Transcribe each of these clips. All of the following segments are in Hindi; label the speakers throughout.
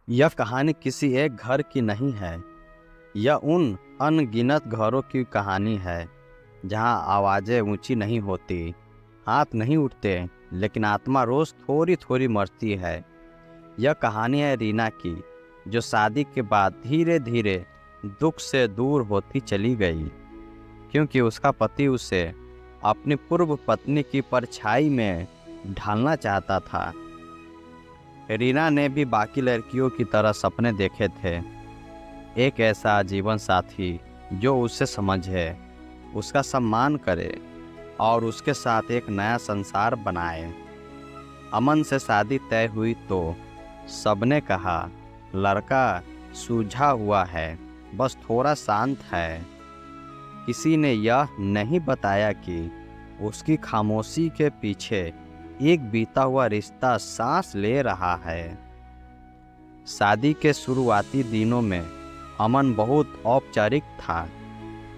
Speaker 1: यह कहानी किसी एक घर की नहीं है। यह उन अनगिनत घरों की कहानी है जहाँ आवाज़ें ऊंची नहीं होती, हाथ नहीं उठते, लेकिन आत्मा रोज़ थोड़ी थोड़ी मरती है। यह कहानी है रीना की, जो शादी के बाद धीरे धीरे दुख से दूर होती चली गई, क्योंकि उसका पति उसे अपनी पूर्व पत्नी की परछाई में ढालना चाहता था। रीना ने भी बाकी लड़कियों की तरह सपने देखे थे, एक ऐसा जीवन साथी जो उसे समझे, उसका सम्मान करे और उसके साथ एक नया संसार बनाए। अमन से शादी तय हुई तो सबने कहा, लड़का सूझा हुआ है, बस थोड़ा शांत है। किसी ने यह नहीं बताया कि उसकी खामोशी के पीछे एक बीता हुआ रिश्ता सांस ले रहा है। शादी के शुरुआती दिनों में अमन बहुत औपचारिक था।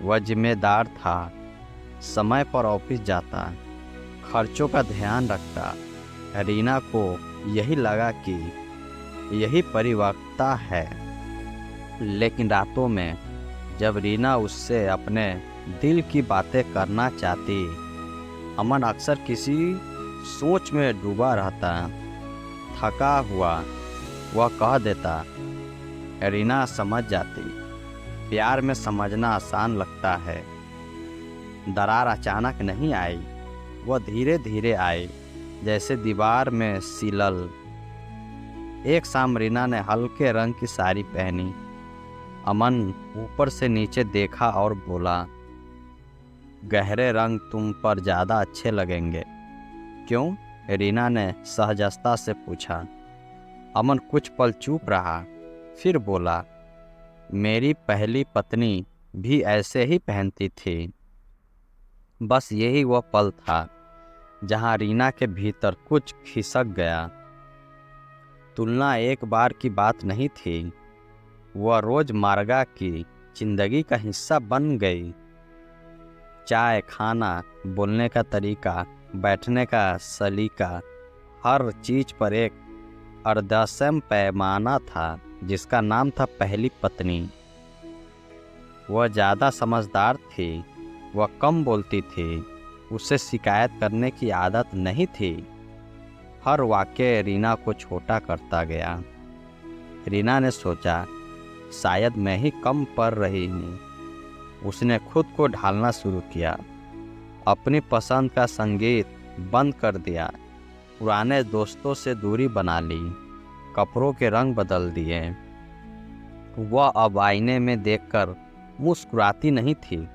Speaker 1: वह जिम्मेदार था, समय पर ऑफिस जाता, खर्चों का ध्यान रखता। रीना को यही लगा कि यही परिपक्वता है। लेकिन रातों में जब रीना उससे अपने दिल की बातें करना चाहती, अमन अक्सर किसी सोच में डूबा रहता। थका हुआ वह कह देता, रीना समझ जाती। प्यार में समझना आसान लगता है। दरार अचानक नहीं आई, वह धीरे धीरे आई, जैसे दीवार में सिलल। एक शाम रीना ने हल्के रंग की साड़ी पहनी। अमन ऊपर से नीचे देखा और बोला, गहरे रंग तुम पर ज़्यादा अच्छे लगेंगे। क्यों? रीना ने सहजता से पूछा। अमन कुछ पल चुप रहा, फिर बोला, मेरी पहली पत्नी भी ऐसे ही पहनती थी। बस यही वह पल था जहां रीना के भीतर कुछ खिसक गया। तुलना एक बार की बात नहीं थी, वह रोजमर्रा की जिंदगी का हिस्सा बन गई। चाय, खाना, बोलने का तरीका, बैठने का सलीका, हर चीज पर एक अर्धसम पैमाना था जिसका नाम था पहली पत्नी। वह ज़्यादा समझदार थी, वह कम बोलती थी, उसे शिकायत करने की आदत नहीं थी। हर वाक्य रीना को छोटा करता गया। रीना ने सोचा, शायद मैं ही कम पड़ रही हूँ। उसने खुद को ढालना शुरू किया, अपनी पसंद का संगीत बंद कर दिया, पुराने दोस्तों से दूरी बना ली, कपड़ों के रंग बदल दिए। वह अब आईने में देखकर मुस्कुराती नहीं थी,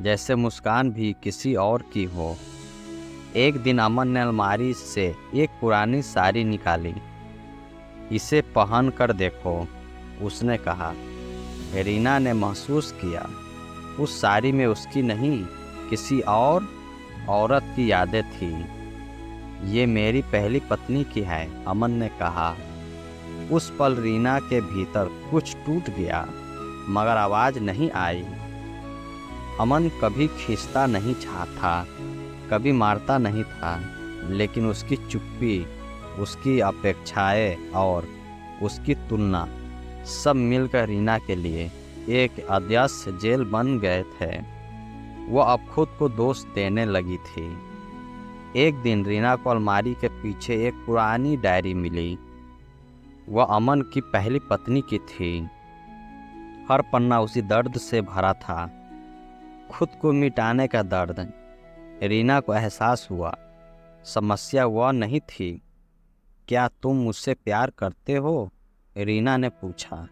Speaker 1: जैसे मुस्कान भी किसी और की हो। एक दिन अमन ने अलमारी से एक पुरानी साड़ी निकाली। इसे पहन कर देखो, उसने कहा। रीना ने महसूस किया, उस साड़ी में उसकी नहीं, किसी और औरत की यादें थी। ये मेरी पहली पत्नी की है, अमन ने कहा। उस पल रीना के भीतर कुछ टूट गया, मगर आवाज़ नहीं आई। अमन कभी खींचता नहीं था, कभी मारता नहीं था, लेकिन उसकी चुप्पी, उसकी अपेक्षाएं और उसकी तुलना सब मिलकर रीना के लिए एक अदृश्य जेल बन गए थे। वह अब खुद को दोष देने लगी थी। एक दिन रीना को अलमारी के पीछे एक पुरानी डायरी मिली। वह अमन की पहली पत्नी की थी। हर पन्ना उसी दर्द से भरा था, खुद को मिटाने का दर्द। रीना को एहसास हुआ, समस्या वह नहीं थी। क्या तुम मुझसे प्यार करते हो? रीना ने पूछा।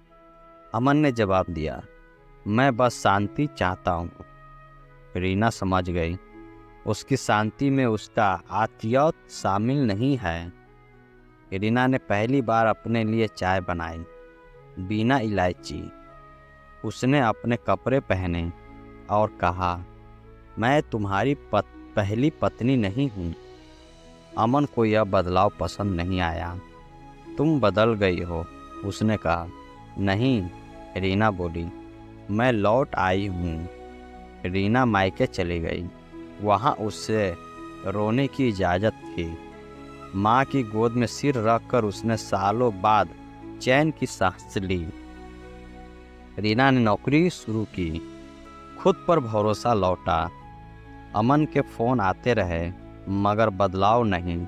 Speaker 1: अमन ने जवाब दिया, मैं बस शांति चाहता हूँ। रीना समझ गई, उसकी शांति में उसका आतियत शामिल नहीं है। रीना ने पहली बार अपने लिए चाय बनाई, बिना इलायची। उसने अपने कपड़े पहने और कहा, मैं तुम्हारी पहली पत्नी नहीं हूँ। अमन को यह बदलाव पसंद नहीं आया। तुम बदल गई हो, उसने कहा। नहीं, रीना बोली, मैं लौट आई हूँ। रीना मायके चली गई। वहाँ उससे रोने की इजाज़त थी। माँ की गोद में सिर रखकर उसने सालों बाद चैन की सांस ली। रीना ने नौकरी शुरू की, खुद पर भरोसा लौटा। अमन के फ़ोन आते रहे मगर बदलाव नहीं।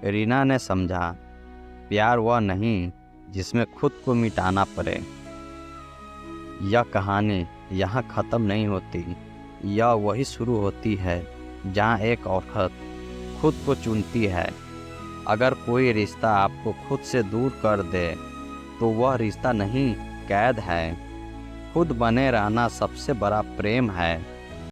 Speaker 1: रीना ने समझा, प्यार वह नहीं जिसमें खुद को मिटाना पड़े। यह कहानी यहाँ ख़त्म नहीं होती, यह वही शुरू होती है जहाँ एक औरत खुद को चुनती है। अगर कोई रिश्ता आपको खुद से दूर कर दे तो वह रिश्ता नहीं, कैद है। खुद बने रहना सबसे बड़ा प्रेम है।